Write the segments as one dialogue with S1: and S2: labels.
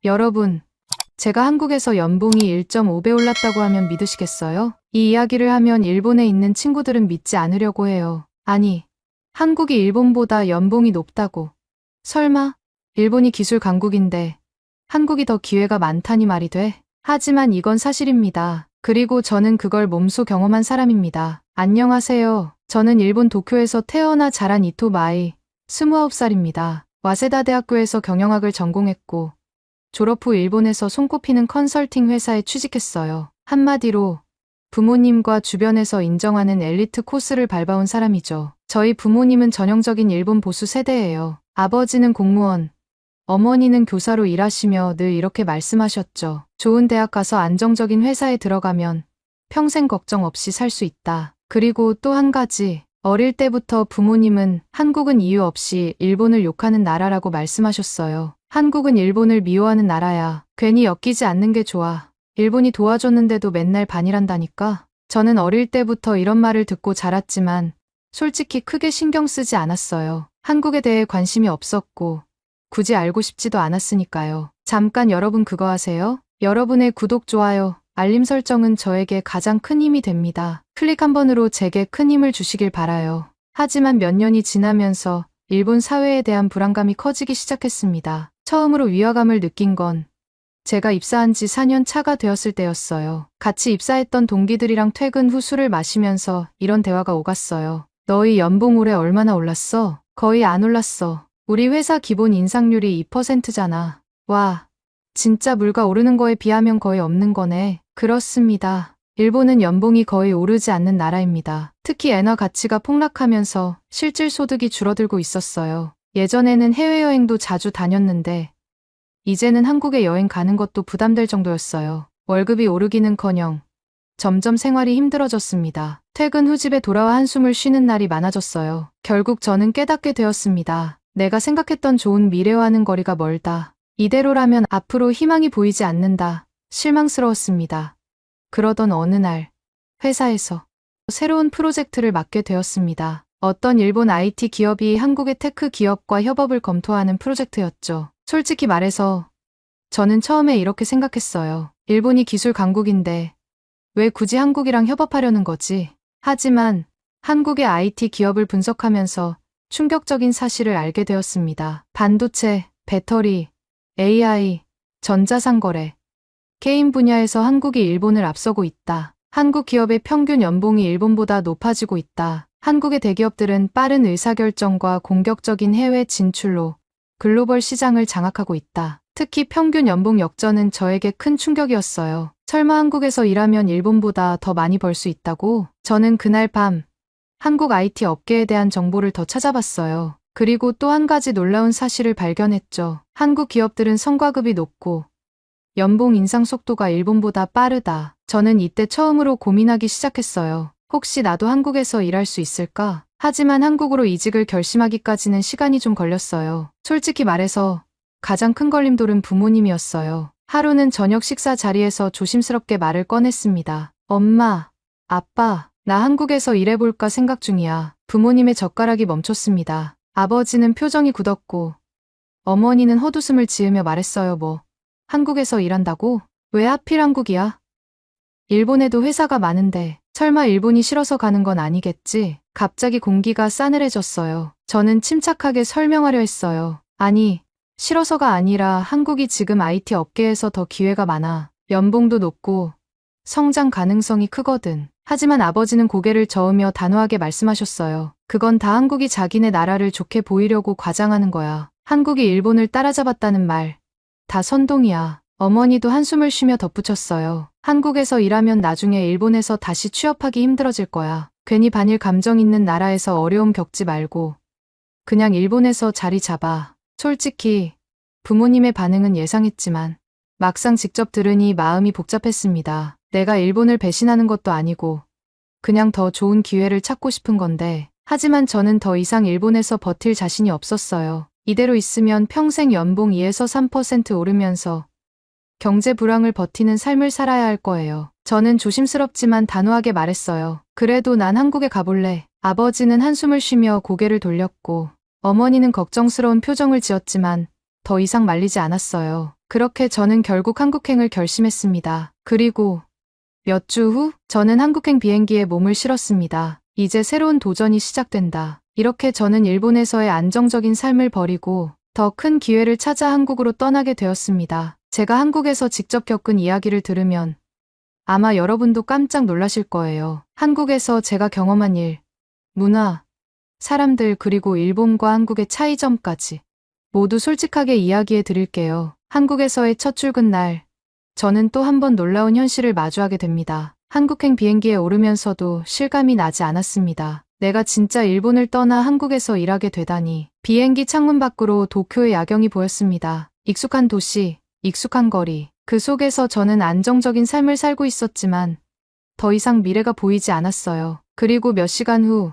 S1: 여러분, 제가 한국에서 연봉이 1.5배 올랐다고 하면 믿으시겠어요? 이 이야기를 하면 일본에 있는 친구들은 믿지 않으려고 해요. 아니, 한국이 일본보다 연봉이 높다고. 설마, 일본이 기술 강국인데 한국이 더 기회가 많다니 말이 돼? 하지만 이건 사실입니다. 그리고 저는 그걸 몸소 경험한 사람입니다. 안녕하세요. 저는 일본 도쿄에서 태어나 자란 이토마이, 29살입니다. 와세다 대학교에서 경영학을 전공했고 졸업 후 일본에서 손꼽히는 컨설팅 회사에 취직했어요. 한마디로 부모님과 주변에서 인정하는 엘리트 코스를 밟아온 사람이죠. 저희 부모님은 전형적인 일본 보수 세대예요. 아버지는 공무원, 어머니는 교사로 일하시며 늘 이렇게 말씀하셨죠. 좋은 대학 가서 안정적인 회사에 들어가면 평생 걱정 없이 살 수 있다. 그리고 또 한 가지, 어릴 때부터 부모님은 한국은 이유 없이 일본을 욕하는 나라라고 말씀하셨어요. 한국은 일본을 미워하는 나라야. 괜히 엮이지 않는 게 좋아. 일본이 도와줬는데도 맨날 반일한다니까. 저는 어릴 때부터 이런 말을 듣고 자랐지만 솔직히 크게 신경 쓰지 않았어요. 한국에 대해 관심이 없었고 굳이 알고 싶지도 않았으니까요. 잠깐 여러분 그거 아세요? 여러분의 구독, 좋아요, 알림 설정은 저에게 가장 큰 힘이 됩니다. 클릭 한 번으로 제게 큰 힘을 주시길 바라요. 하지만 몇 년이 지나면서 일본 사회에 대한 불안감이 커지기 시작했습니다. 처음으로 위화감을 느낀 건 제가 입사한 지 4년 차가 되었을 때였어요. 같이 입사했던 동기들이랑 퇴근 후 술을 마시면서 이런 대화가 오갔어요. 너희 연봉 올해 얼마나 올랐어? 거의 안 올랐어. 우리 회사 기본 인상률이 2%잖아. 와, 진짜 물가 오르는 거에 비하면 거의 없는 거네. 그렇습니다. 일본은 연봉이 거의 오르지 않는 나라입니다. 특히 엔화 가치가 폭락하면서 실질 소득이 줄어들고 있었어요. 예전에는 해외여행도 자주 다녔는데 이제는 한국에 여행 가는 것도 부담될 정도였어요. 월급이 오르기는커녕 점점 생활이 힘들어졌습니다. 퇴근 후 집에 돌아와 한숨을 쉬는 날이 많아졌어요. 결국 저는 깨닫게 되었습니다. 내가 생각했던 좋은 미래와는 거리가 멀다. 이대로라면 앞으로 희망이 보이지 않는다. 실망스러웠습니다. 그러던 어느 날 회사에서 새로운 프로젝트를 맡게 되었습니다. 어떤 일본 IT 기업이 한국의 테크 기업과 협업을 검토하는 프로젝트였죠. 솔직히 말해서 저는 처음에 이렇게 생각했어요. 일본이 기술 강국인데 왜 굳이 한국이랑 협업하려는 거지? 하지만 한국의 IT 기업을 분석하면서 충격적인 사실을 알게 되었습니다. 반도체, 배터리, AI, 전자상거래, 게임 분야에서 한국이 일본을 앞서고 있다. 한국 기업의 평균 연봉이 일본보다 높아지고 있다. 한국의 대기업들은 빠른 의사결정과 공격적인 해외 진출로 글로벌 시장을 장악하고 있다. 특히 평균 연봉 역전은 저에게 큰 충격이었어요. 설마 한국에서 일하면 일본보다 더 많이 벌 수 있다고? 저는 그날 밤 한국 IT 업계에 대한 정보를 더 찾아봤어요. 그리고 또 한 가지 놀라운 사실을 발견했죠. 한국 기업들은 성과급이 높고 연봉 인상 속도가 일본보다 빠르다. 저는 이때 처음으로 고민하기 시작했어요. 혹시 나도 한국에서 일할 수 있을까? 하지만 한국으로 이직을 결심하기까지는 시간이 좀 걸렸어요. 솔직히 말해서 가장 큰 걸림돌은 부모님이었어요. 하루는 저녁 식사 자리에서 조심스럽게 말을 꺼냈습니다. 엄마, 아빠, 나 한국에서 일해볼까 생각 중이야. 부모님의 젓가락이 멈췄습니다. 아버지는 표정이 굳었고 어머니는 헛웃음을 지으며 말했어요. 뭐, 한국에서 일한다고? 왜 하필 한국이야? 일본에도 회사가 많은데 설마 일본이 싫어서 가는 건 아니겠지? 갑자기 공기가 싸늘해졌어요. 저는 침착하게 설명하려 했어요. 아니, 싫어서가 아니라 한국이 지금 IT 업계에서 더 기회가 많아. 연봉도 높고 성장 가능성이 크거든. 하지만 아버지는 고개를 저으며 단호하게 말씀하셨어요. 그건 다 한국이 자기네 나라를 좋게 보이려고 과장하는 거야. 한국이 일본을 따라잡았다는 말, 다 선동이야. 어머니도 한숨을 쉬며 덧붙였어요. 한국에서 일하면 나중에 일본에서 다시 취업하기 힘들어질 거야. 괜히 반일 감정 있는 나라에서 어려움 겪지 말고 그냥 일본에서 자리 잡아. 솔직히 부모님의 반응은 예상했지만 막상 직접 들으니 마음이 복잡했습니다. 내가 일본을 배신하는 것도 아니고 그냥 더 좋은 기회를 찾고 싶은 건데 하지만 저는 더 이상 일본에서 버틸 자신이 없었어요. 이대로 있으면 평생 연봉 2에서 3% 오르면서 경제 불황을 버티는 삶을 살아야 할 거예요. 저는 조심스럽지만 단호하게 말했어요. 그래도 난 한국에 가볼래. 아버지는 한숨을 쉬며 고개를 돌렸고 어머니는 걱정스러운 표정을 지었지만 더 이상 말리지 않았어요. 그렇게 저는 결국 한국행을 결심했습니다. 그리고 몇 주 후 저는 한국행 비행기에 몸을 실었습니다. 이제 새로운 도전이 시작된다. 이렇게 저는 일본에서의 안정적인 삶을 버리고 더 큰 기회를 찾아 한국으로 떠나게 되었습니다. 제가 한국에서 직접 겪은 이야기를 들으면 아마 여러분도 깜짝 놀라실 거예요. 한국에서 제가 경험한 일, 문화, 사람들 그리고 일본과 한국의 차이점까지 모두 솔직하게 이야기해 드릴게요. 한국에서의 첫 출근 날, 저는 또 한 번 놀라운 현실을 마주하게 됩니다. 한국행 비행기에 오르면서도 실감이 나지 않았습니다. 내가 진짜 일본을 떠나 한국에서 일하게 되다니. 비행기 창문 밖으로 도쿄의 야경이 보였습니다. 익숙한 도시, 익숙한 거리. 그 속에서 저는 안정적인 삶을 살고 있었지만 더 이상 미래가 보이지 않았어요. 그리고 몇 시간 후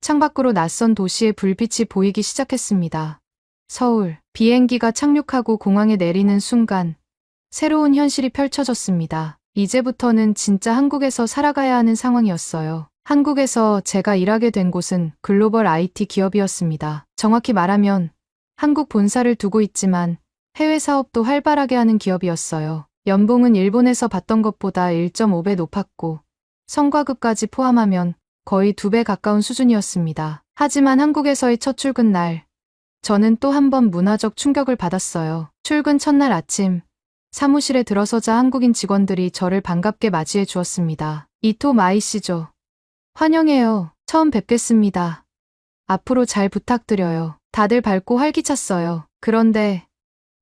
S1: 창밖으로 낯선 도시의 불빛이 보이기 시작했습니다. 서울. 비행기가 착륙하고 공항에 내리는 순간 새로운 현실이 펼쳐졌습니다. 이제부터는 진짜 한국에서 살아가야 하는 상황이었어요. 한국에서 제가 일하게 된 곳은 글로벌 IT 기업이었습니다. 정확히 말하면 한국 본사를 두고 있지만 해외 사업도 활발하게 하는 기업이었어요. 연봉은 일본에서 받던 것보다 1.5배 높았고 성과급까지 포함하면 거의 2배 가까운 수준이었습니다. 하지만 한국에서의 첫 출근 날, 저는 또 한 번 문화적 충격을 받았어요. 출근 첫날 아침, 사무실에 들어서자 한국인 직원들이 저를 반갑게 맞이해 주었습니다. 이토 마이 씨죠. 환영해요. 처음 뵙겠습니다. 앞으로 잘 부탁드려요. 다들 밝고 활기찼어요. 그런데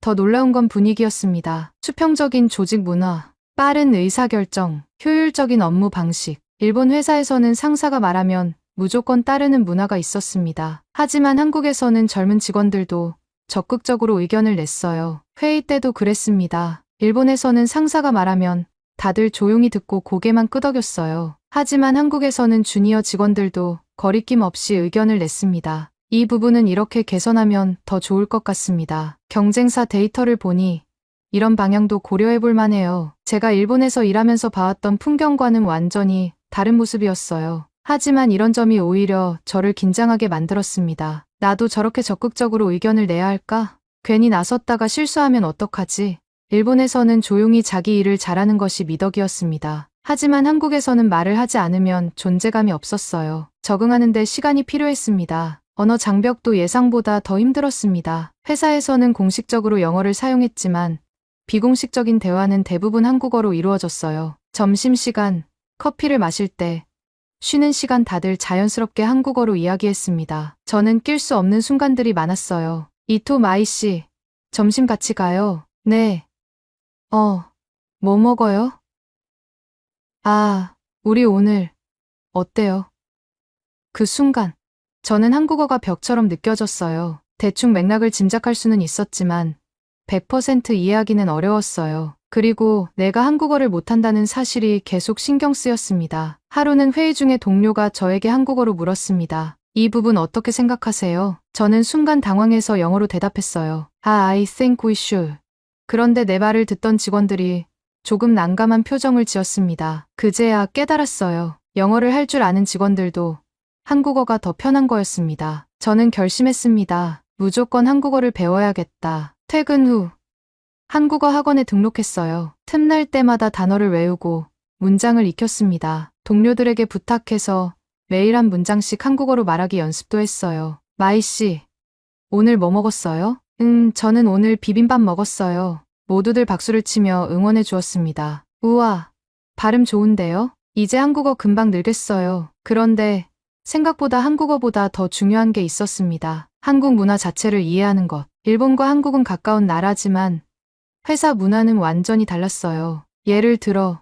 S1: 더 놀라운 건 분위기였습니다. 수평적인 조직 문화, 빠른 의사결정, 효율적인 업무 방식. 일본 회사에서는 상사가 말하면 무조건 따르는 문화가 있었습니다. 하지만 한국에서는 젊은 직원들도 적극적으로 의견을 냈어요. 회의 때도 그랬습니다. 일본에서는 상사가 말하면 다들 조용히 듣고 고개만 끄덕였어요. 하지만 한국에서는 주니어 직원들도 거리낌 없이 의견을 냈습니다. 이 부분은 이렇게 개선하면 더 좋을 것 같습니다. 경쟁사 데이터를 보니 이런 방향도 고려해 볼 만해요. 제가 일본에서 일하면서 봐왔던 풍경과는 완전히 다른 모습이었어요. 하지만 이런 점이 오히려 저를 긴장하게 만들었습니다. 나도 저렇게 적극적으로 의견을 내야 할까? 괜히 나섰다가 실수하면 어떡하지? 일본에서는 조용히 자기 일을 잘하는 것이 미덕이었습니다. 하지만 한국에서는 말을 하지 않으면 존재감이 없었어요. 적응하는 데 시간이 필요했습니다. 언어 장벽도 예상보다 더 힘들었습니다. 회사에서는 공식적으로 영어를 사용했지만 비공식적인 대화는 대부분 한국어로 이루어졌어요. 점심시간, 커피를 마실 때, 쉬는 시간 다들 자연스럽게 한국어로 이야기했습니다. 저는 낄 수 없는 순간들이 많았어요. 이토 마이 씨, 점심 같이 가요. 네. 뭐 먹어요? 아, 우리 오늘 어때요? 그 순간 저는 한국어가 벽처럼 느껴졌어요. 대충 맥락을 짐작할 수는 있었지만 100% 이해하기는 어려웠어요. 그리고 내가 한국어를 못한다는 사실이 계속 신경 쓰였습니다. 하루는 회의 중에 동료가 저에게 한국어로 물었습니다. 이 부분 어떻게 생각하세요? 저는 순간 당황해서 영어로 대답했어요. I think we should. 그런데 내 말을 듣던 직원들이 조금 난감한 표정을 지었습니다. 그제야 깨달았어요. 영어를 할 줄 아는 직원들도 한국어가 더 편한 거였습니다. 저는 결심했습니다. 무조건 한국어를 배워야겠다. 퇴근 후 한국어 학원에 등록했어요. 틈날 때마다 단어를 외우고 문장을 익혔습니다. 동료들에게 부탁해서 매일 한 문장씩 한국어로 말하기 연습도 했어요. 마이 씨, 오늘 뭐 먹었어요? 저는 오늘 비빔밥 먹었어요. 모두들 박수를 치며 응원해 주었습니다. 우와, 발음 좋은데요? 이제 한국어 금방 늘겠어요. 그런데 생각보다 한국어보다 더 중요한 게 있었습니다. 한국 문화 자체를 이해하는 것. 일본과 한국은 가까운 나라지만 회사 문화는 완전히 달랐어요. 예를 들어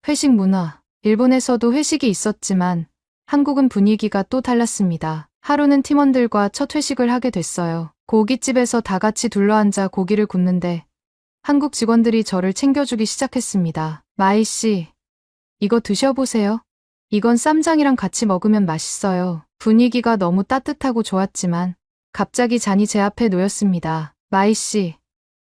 S1: 회식 문화. 일본에서도 회식이 있었지만 한국은 분위기가 또 달랐습니다. 하루는 팀원들과 첫 회식을 하게 됐어요. 고깃집에서 다 같이 둘러앉아 고기를 굽는데 한국 직원들이 저를 챙겨주기 시작했습니다. 마이 씨, 이거 드셔보세요. 이건 쌈장이랑 같이 먹으면 맛있어요. 분위기가 너무 따뜻하고 좋았지만 갑자기 잔이 제 앞에 놓였습니다. 마이 씨,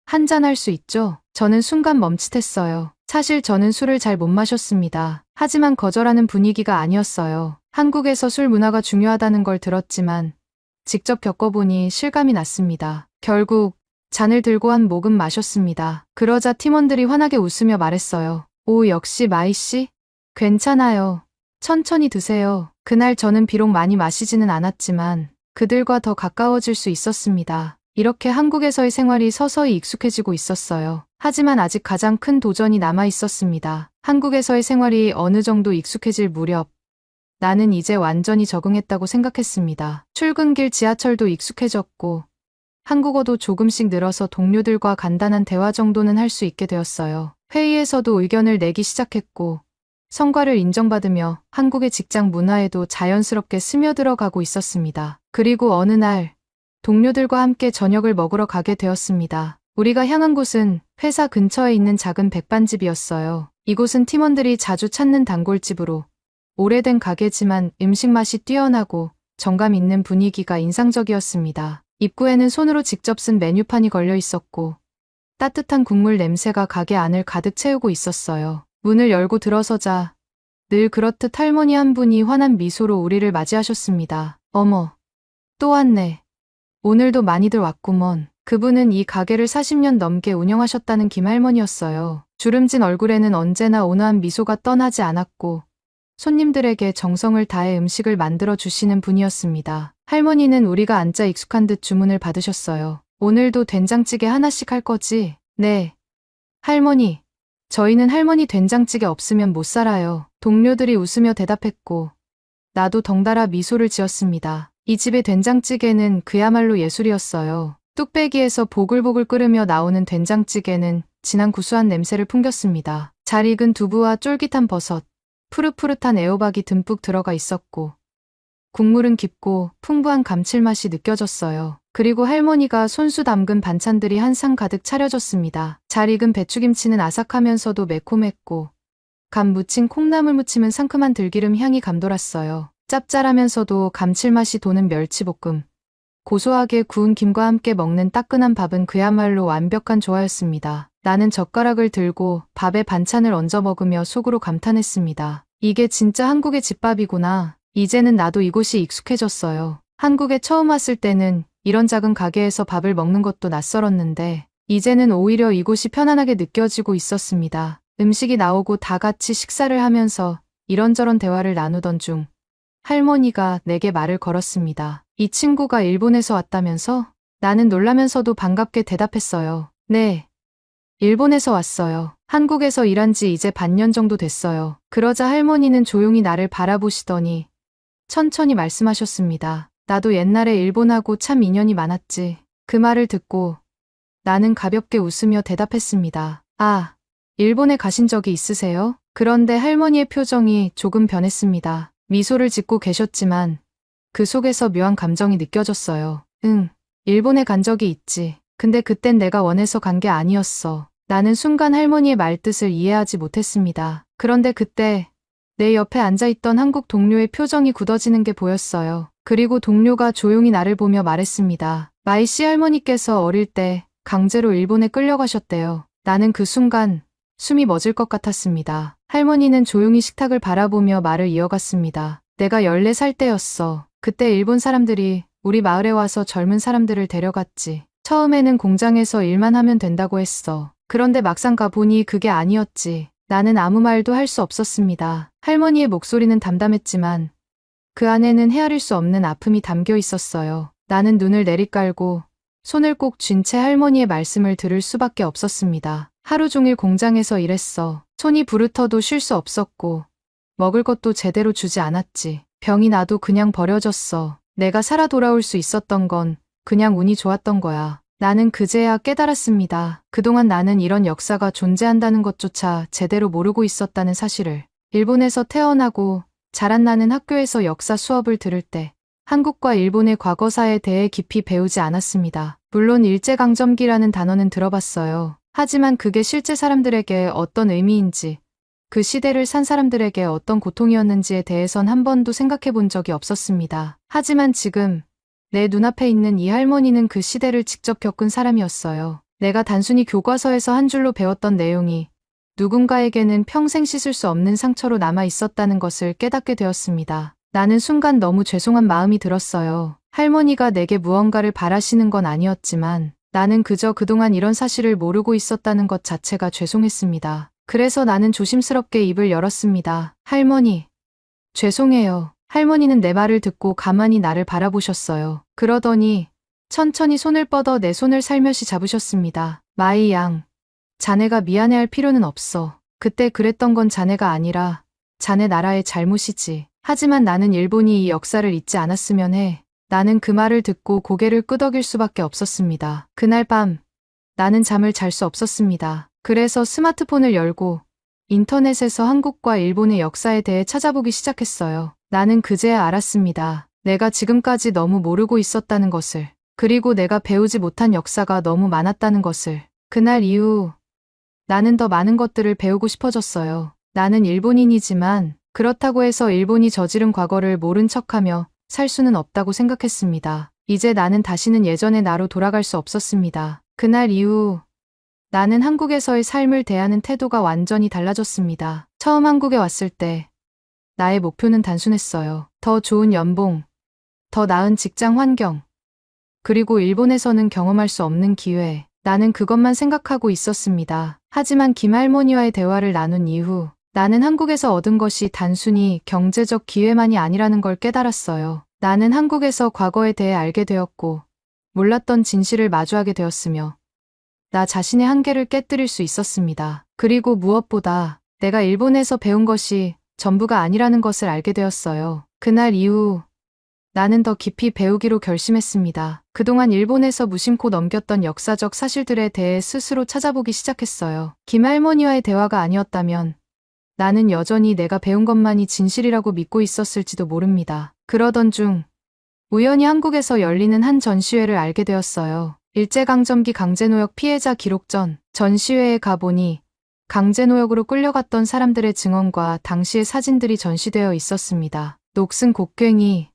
S1: 한잔 할 수 있죠? 저는 순간 멈칫했어요. 사실 저는 술을 잘 못 마셨습니다. 하지만 거절하는 분위기가 아니었어요. 한국에서 술 문화가 중요하다는 걸 들었지만 직접 겪어보니 실감이 났습니다. 결국 잔을 들고 한 모금 마셨습니다. 그러자 팀원들이 환하게 웃으며 말했어요. 오, 역시 마이 씨? 괜찮아요. 천천히 드세요. 그날 저는 비록 많이 마시지는 않았지만 그들과 더 가까워질 수 있었습니다. 이렇게 한국에서의 생활이 서서히 익숙해지고 있었어요. 하지만 아직 가장 큰 도전이 남아 있었습니다. 한국에서의 생활이 어느 정도 익숙해질 무렵 나는 이제 완전히 적응했다고 생각했습니다. 출근길 지하철도 익숙해졌고 한국어도 조금씩 늘어서 동료들과 간단한 대화 정도는 할 수 있게 되었어요. 회의에서도 의견을 내기 시작했고 성과를 인정받으며 한국의 직장 문화에도 자연스럽게 스며들어가고 있었습니다. 그리고 어느 날 동료들과 함께 저녁을 먹으러 가게 되었습니다. 우리가 향한 곳은 회사 근처에 있는 작은 백반집이었어요. 이곳은 팀원들이 자주 찾는 단골집으로 오래된 가게지만 음식 맛이 뛰어나고 정감 있는 분위기가 인상적이었습니다. 입구에는 손으로 직접 쓴 메뉴판이 걸려 있었고 따뜻한 국물 냄새가 가게 안을 가득 채우고 있었어요. 문을 열고 들어서자 늘 그렇듯 할머니 한 분이 환한 미소로 우리를 맞이하셨습니다. 어머, 또 왔네. 오늘도 많이들 왔구먼. 그분은 이 가게를 40년 넘게 운영하셨다는 김할머니였어요. 주름진 얼굴에는 언제나 온화한 미소가 떠나지 않았고 손님들에게 정성을 다해 음식을 만들어 주시는 분이었습니다. 할머니는 우리가 앉아 익숙한 듯 주문을 받으셨어요. 오늘도 된장찌개 하나씩 할 거지? 네. 할머니, 저희는 할머니 된장찌개 없으면 못 살아요. 동료들이 웃으며 대답했고 나도 덩달아 미소를 지었습니다. 이 집의 된장찌개는 그야말로 예술이었어요. 뚝배기에서 보글보글 끓으며 나오는 된장찌개는 진한 구수한 냄새를 풍겼습니다. 잘 익은 두부와 쫄깃한 버섯, 푸릇푸릇한 애호박이 듬뿍 들어가 있었고 국물은 깊고 풍부한 감칠맛이 느껴졌어요. 그리고 할머니가 손수 담근 반찬들이 한 상 가득 차려졌습니다. 잘 익은 배추김치는 아삭하면서도 매콤했고 간 무친 콩나물 무침은 상큼한 들기름 향이 감돌았어요. 짭짤하면서도 감칠맛이 도는 멸치볶음, 고소하게 구운 김과 함께 먹는 따끈한 밥은 그야말로 완벽한 조화였습니다. 나는 젓가락을 들고 밥에 반찬을 얹어 먹으며 속으로 감탄했습니다. 이게 진짜 한국의 집밥이구나. 이제는 나도 이곳이 익숙해졌어요. 한국에 처음 왔을 때는 이런 작은 가게에서 밥을 먹는 것도 낯설었는데 이제는 오히려 이곳이 편안하게 느껴지고 있었습니다. 음식이 나오고 다 같이 식사를 하면서 이런저런 대화를 나누던 중 할머니가 내게 말을 걸었습니다. 이 친구가 일본에서 왔다면서? 나는 놀라면서도 반갑게 대답했어요. 네. 일본에서 왔어요. 한국에서 일한 지 이제 반년 정도 됐어요. 그러자 할머니는 조용히 나를 바라보시더니 천천히 말씀하셨습니다. 나도 옛날에 일본하고 참 인연이 많았지. 그 말을 듣고 나는 가볍게 웃으며 대답했습니다. 아, 일본에 가신 적이 있으세요? 그런데 할머니의 표정이 조금 변했습니다. 미소를 짓고 계셨지만 그 속에서 묘한 감정이 느껴졌어요. 응, 일본에 간 적이 있지. 근데 그땐 내가 원해서 간 게 아니었어. 나는 순간 할머니의 말뜻을 이해하지 못했습니다. 그런데 그때 내 옆에 앉아있던 한국 동료의 표정이 굳어지는 게 보였어요. 그리고 동료가 조용히 나를 보며 말했습니다. 마이 씨 할머니께서 어릴 때 강제로 일본에 끌려가셨대요. 나는 그 순간 숨이 멎을 것 같았습니다. 할머니는 조용히 식탁을 바라보며 말을 이어갔습니다. 내가 14살 때였어. 그때 일본 사람들이 우리 마을에 와서 젊은 사람들을 데려갔지. 처음에는 공장에서 일만 하면 된다고 했어. 그런데 막상 가보니 그게 아니었지. 나는 아무 말도 할 수 없었습니다. 할머니의 목소리는 담담했지만 그 안에는 헤아릴 수 없는 아픔이 담겨 있었어요. 나는 눈을 내리깔고 손을 꼭 쥔 채 할머니의 말씀을 들을 수밖에 없었습니다. 하루 종일 공장에서 일했어. 손이 부르터도 쉴 수 없었고 먹을 것도 제대로 주지 않았지. 병이 나도 그냥 버려졌어. 내가 살아 돌아올 수 있었던 건 그냥 운이 좋았던 거야. 나는 그제야 깨달았습니다. 그동안 나는 이런 역사가 존재한다는 것조차 제대로 모르고 있었다는 사실을. 일본에서 태어나고 자란 나는 학교에서 역사 수업을 들을 때 한국과 일본의 과거사에 대해 깊이 배우지 않았습니다. 물론 일제강점기라는 단어는 들어봤어요. 하지만 그게 실제 사람들에게 어떤 의미인지, 그 시대를 산 사람들에게 어떤 고통이었는지에 대해선 한 번도 생각해 본 적이 없었습니다. 하지만 지금 내 눈앞에 있는 이 할머니는 그 시대를 직접 겪은 사람이었어요. 내가 단순히 교과서에서 한 줄로 배웠던 내용이 누군가에게는 평생 씻을 수 없는 상처로 남아 있었다는 것을 깨닫게 되었습니다. 나는 순간 너무 죄송한 마음이 들었어요. 할머니가 내게 무언가를 바라시는 건 아니었지만 나는 그저 그동안 이런 사실을 모르고 있었다는 것 자체가 죄송했습니다. 그래서 나는 조심스럽게 입을 열었습니다. 할머니, 죄송해요. 할머니는 내 말을 듣고 가만히 나를 바라보셨어요. 그러더니 천천히 손을 뻗어 내 손을 살며시 잡으셨습니다. 마이 양, 자네가 미안해할 필요는 없어. 그때 그랬던 건 자네가 아니라 자네 나라의 잘못이지. 하지만 나는 일본이 이 역사를 잊지 않았으면 해. 나는 그 말을 듣고 고개를 끄덕일 수밖에 없었습니다. 그날 밤 나는 잠을 잘 수 없었습니다. 그래서 스마트폰을 열고 인터넷에서 한국과 일본의 역사에 대해 찾아보기 시작했어요. 나는 그제야 알았습니다. 내가 지금까지 너무 모르고 있었다는 것을. 그리고 내가 배우지 못한 역사가 너무 많았다는 것을. 그날 이후 나는 더 많은 것들을 배우고 싶어졌어요. 나는 일본인이지만 그렇다고 해서 일본이 저지른 과거를 모른 척하며 살 수는 없다고 생각했습니다. 이제 나는 다시는 예전의 나로 돌아갈 수 없었습니다. 그날 이후 나는 한국에서의 삶을 대하는 태도가 완전히 달라졌습니다. 처음 한국에 왔을 때 나의 목표는 단순했어요. 더 좋은 연봉, 더 나은 직장 환경, 그리고 일본에서는 경험할 수 없는 기회. 나는 그것만 생각하고 있었습니다. 하지만 김할머니와의 대화를 나눈 이후 나는 한국에서 얻은 것이 단순히 경제적 기회만이 아니라는 걸 깨달았어요. 나는 한국에서 과거에 대해 알게 되었고 몰랐던 진실을 마주하게 되었으며 나 자신의 한계를 깨뜨릴 수 있었습니다. 그리고 무엇보다 내가 일본에서 배운 것이 전부가 아니라는 것을 알게 되었어요. 그날 이후 나는 더 깊이 배우기로 결심했습니다. 그동안 일본에서 무심코 넘겼던 역사적 사실들에 대해 스스로 찾아보기 시작했어요. 김할머니와의 대화가 아니었다면 나는 여전히 내가 배운 것만이 진실이라고 믿고 있었을지도 모릅니다. 그러던 중 우연히 한국에서 열리는 한 전시회를 알게 되었어요. 일제강점기 강제노역 피해자 기록전. 전시회에 가보니 강제노역으로 끌려갔던 사람들의 증언과 당시의 사진들이 전시되어 있었습니다. 녹슨 곡괭이,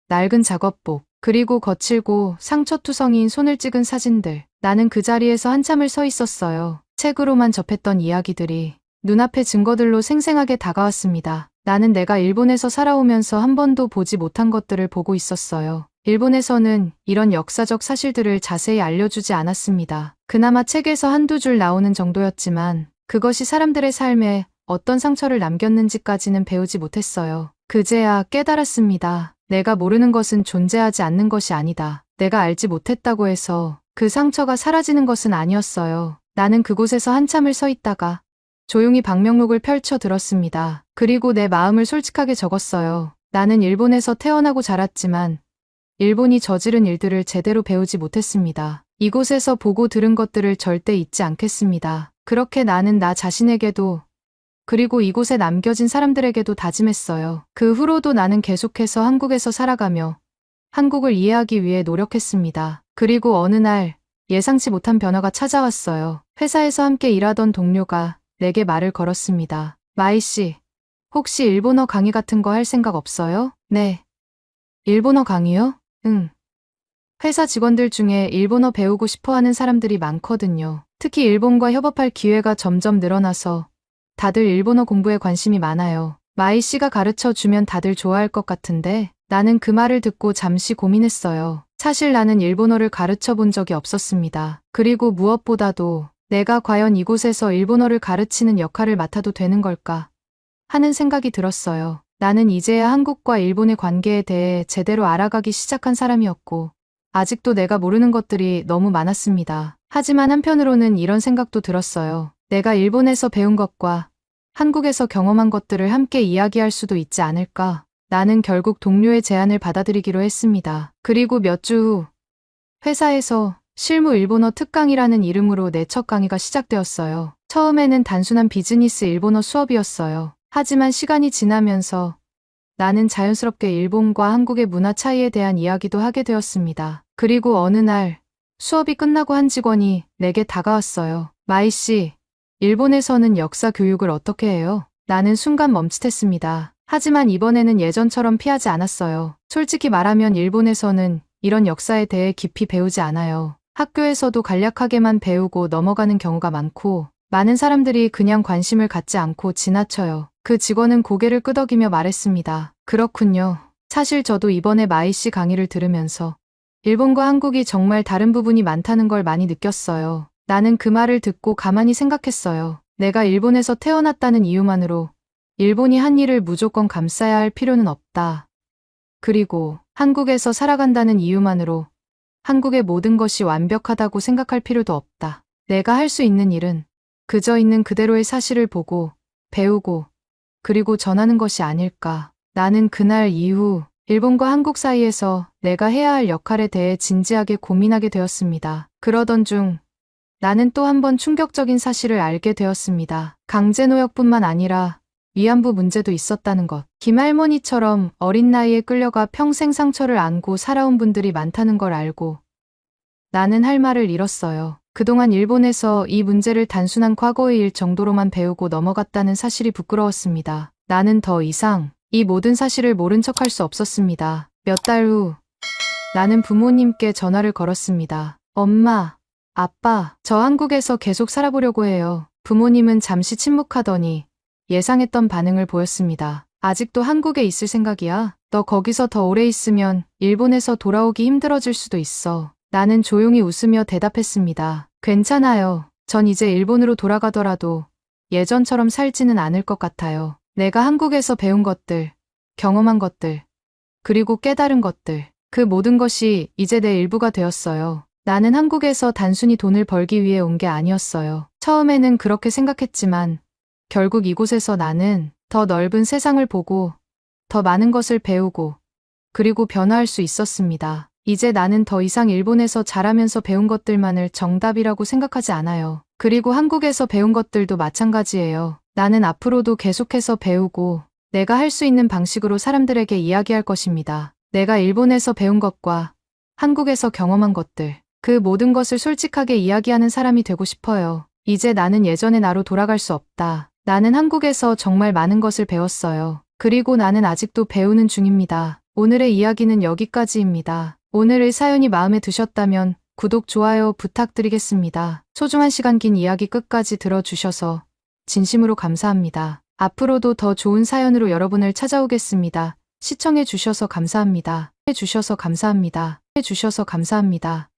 S1: 낡은 작업복, 그리고 거칠고 상처투성이인 손을 찍은 사진들. 나는 그 자리에서 한참을 서 있었어요. 책으로만 접했던 이야기들이 눈앞의 증거들로 생생하게 다가왔습니다. 나는 내가 일본에서 살아오면서 한 번도 보지 못한 것들을 보고 있었어요. 일본에서는 이런 역사적 사실들을 자세히 알려주지 않았습니다. 그나마 책에서 한두 줄 나오는 정도였지만 그것이 사람들의 삶에 어떤 상처를 남겼는지까지는 배우지 못했어요. 그제야 깨달았습니다. 내가 모르는 것은 존재하지 않는 것이 아니다. 내가 알지 못했다고 해서 그 상처가 사라지는 것은 아니었어요. 나는 그곳에서 한참을 서 있다가 조용히 방명록을 펼쳐 들었습니다. 그리고 내 마음을 솔직하게 적었어요. 나는 일본에서 태어나고 자랐지만 일본이 저지른 일들을 제대로 배우지 못했습니다. 이곳에서 보고 들은 것들을 절대 잊지 않겠습니다. 그렇게 나는 나 자신에게도 그리고 이곳에 남겨진 사람들에게도 다짐했어요. 그 후로도 나는 계속해서 한국에서 살아가며 한국을 이해하기 위해 노력했습니다. 그리고 어느 날 예상치 못한 변화가 찾아왔어요. 회사에서 함께 일하던 동료가 내게 말을 걸었습니다. 마이 씨, 혹시 일본어 강의 같은 거 할 생각 없어요? 네. 일본어 강의요? 응. 회사 직원들 중에 일본어 배우고 싶어 하는 사람들이 많거든요. 특히 일본과 협업할 기회가 점점 늘어나서 다들 일본어 공부에 관심이 많아요. 마이 씨가 가르쳐 주면 다들 좋아할 것 같은데 나는 그 말을 듣고 잠시 고민했어요. 사실 나는 일본어를 가르쳐 본 적이 없었습니다. 그리고 무엇보다도 내가 과연 이곳에서 일본어를 가르치는 역할을 맡아도 되는 걸까 하는 생각이 들었어요. 나는 이제야 한국과 일본의 관계에 대해 제대로 알아가기 시작한 사람이었고 아직도 내가 모르는 것들이 너무 많았습니다. 하지만 한편으로는 이런 생각도 들었어요. 내가 일본에서 배운 것과 한국에서 경험한 것들을 함께 이야기할 수도 있지 않을까. 나는 결국 동료의 제안을 받아들이기로 했습니다. 그리고 몇 주 후 회사에서 실무 일본어 특강이라는 이름으로 내 첫 강의가 시작되었어요. 처음에는 단순한 비즈니스 일본어 수업이었어요. 하지만 시간이 지나면서 나는 자연스럽게 일본과 한국의 문화 차이에 대한 이야기도 하게 되었습니다. 그리고 어느 날 수업이 끝나고 한 직원이 내게 다가왔어요. 마이 씨, 일본에서는 역사 교육을 어떻게 해요? 나는 순간 멈칫했습니다. 하지만 이번에는 예전처럼 피하지 않았어요. 솔직히 말하면 일본에서는 이런 역사에 대해 깊이 배우지 않아요. 학교에서도 간략하게만 배우고 넘어가는 경우가 많고 많은 사람들이 그냥 관심을 갖지 않고 지나쳐요. 그 직원은 고개를 끄덕이며 말했습니다. 그렇군요. 사실 저도 이번에 마이 씨 강의를 들으면서 일본과 한국이 정말 다른 부분이 많다는 걸 많이 느꼈어요. 나는 그 말을 듣고 가만히 생각했어요. 내가 일본에서 태어났다는 이유만으로 일본이 한 일을 무조건 감싸야 할 필요는 없다. 그리고 한국에서 살아간다는 이유만으로 한국의 모든 것이 완벽하다고 생각할 필요도 없다. 내가 할 수 있는 일은 그저 있는 그대로의 사실을 보고 배우고 그리고 전하는 것이 아닐까. 나는 그날 이후 일본과 한국 사이에서 내가 해야 할 역할에 대해 진지하게 고민하게 되었습니다. 그러던 중 나는 또 한 번 충격적인 사실을 알게 되었습니다. 강제노역뿐만 아니라 위안부 문제도 있었다는 것. 김할머니처럼 어린 나이에 끌려가 평생 상처를 안고 살아온 분들이 많다는 걸 알고 나는 할 말을 잃었어요. 그동안 일본에서 이 문제를 단순한 과거의 일 정도로만 배우고 넘어갔다는 사실이 부끄러웠습니다. 나는 더 이상 이 모든 사실을 모른 척할 수 없었습니다. 몇 달 후 나는 부모님께 전화를 걸었습니다. 엄마, 아빠, 저 한국에서 계속 살아보려고 해요. 부모님은 잠시 침묵하더니 예상했던 반응을 보였습니다. 아직도 한국에 있을 생각이야? 너 거기서 더 오래 있으면 일본에서 돌아오기 힘들어질 수도 있어. 나는 조용히 웃으며 대답했습니다. 괜찮아요. 전 이제 일본으로 돌아가더라도 예전처럼 살지는 않을 것 같아요. 내가 한국에서 배운 것들, 경험한 것들, 그리고 깨달은 것들, 그 모든 것이 이제 내 일부가 되었어요. 나는 한국에서 단순히 돈을 벌기 위해 온 게 아니었어요. 처음에는 그렇게 생각했지만 결국 이곳에서 나는 더 넓은 세상을 보고 더 많은 것을 배우고 그리고 변화할 수 있었습니다. 이제 나는 더 이상 일본에서 자라면서 배운 것들만을 정답이라고 생각하지 않아요. 그리고 한국에서 배운 것들도 마찬가지예요. 나는 앞으로도 계속해서 배우고 내가 할 수 있는 방식으로 사람들에게 이야기할 것입니다. 내가 일본에서 배운 것과 한국에서 경험한 것들, 그 모든 것을 솔직하게 이야기하는 사람이 되고 싶어요. 이제 나는 예전의 나로 돌아갈 수 없다. 나는 한국에서 정말 많은 것을 배웠어요. 그리고 나는 아직도 배우는 중입니다. 오늘의 이야기는 여기까지입니다. 오늘의 사연이 마음에 드셨다면 구독, 좋아요 부탁드리겠습니다. 소중한 시간 긴 이야기 끝까지 들어주셔서 진심으로 감사합니다. 앞으로도 더 좋은 사연으로 여러분을 찾아오겠습니다. 시청해주셔서 감사합니다. 해주셔서 감사합니다. 해주셔서 감사합니다.